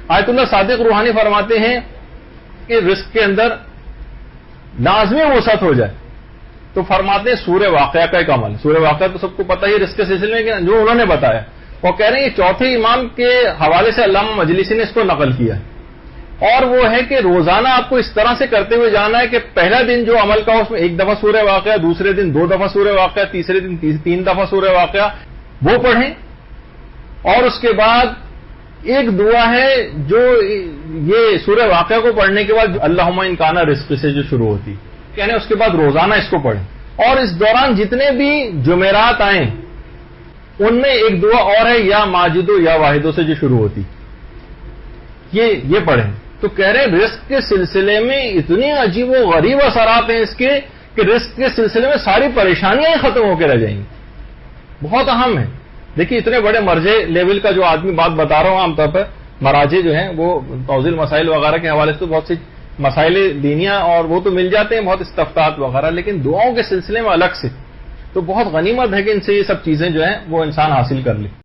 آیت اللہ صادق روحانی فرماتے ہیں کہ رزق کے اندر لازمی وسعت ہو جائے تو فرماتے ہیں سورہ واقعہ کا ایک عمل. سورہ واقعہ تو سب کو پتہ ہی رزق کے سلسلے میں جو انہوں نے بتایا, وہ کہہ رہے ہیں یہ چوتھے امام کے حوالے سے علامہ مجلسی نے اس کو نقل کیا ہے, اور وہ ہے کہ روزانہ آپ کو اس طرح سے کرتے ہوئے جانا ہے کہ پہلا دن جو عمل کا اس میں 1 دفعہ سورہ واقعہ, دوسرے دن 2 دفعہ سورہ واقعہ, تیسرے دن 3 دفعہ سورہ واقعہ وہ پڑھیں, اور اس کے بعد ایک دعا ہے جو یہ سورہ واقعہ کو پڑھنے کے بعد اللہم ان کان رزق سے جو شروع ہوتی, یعنی اس کے بعد روزانہ اس کو پڑھیں. اور اس دوران جتنے بھی جمعرات آئیں ان میں ایک دعا اور ہے یا ماجدو یا واحدو سے جو شروع ہوتی, یہ پڑھیں. تو کہہ رہے ہیں رزق کے سلسلے میں اتنے عجیب و غریب اثرات ہیں اس کے کہ رزق کے سلسلے میں ساری پریشانیاں ہی ختم ہو کے رہ جائیں گی. بہت اہم ہے. دیکھیے اتنے بڑے مرجع لیول کا جو آدمی بات بتا رہا ہوں, عام طور پر مراجع جو ہیں وہ توضیح مسائل وغیرہ کے حوالے سے تو بہت سی مسائل دینیاں اور وہ تو مل جاتے ہیں, بہت استفتاحات وغیرہ, لیکن دعاؤں کے سلسلے میں الگ سے تو بہت غنیمت ہے کہ ان سے یہ سب چیزیں جو ہیں وہ انسان حاصل کر لے.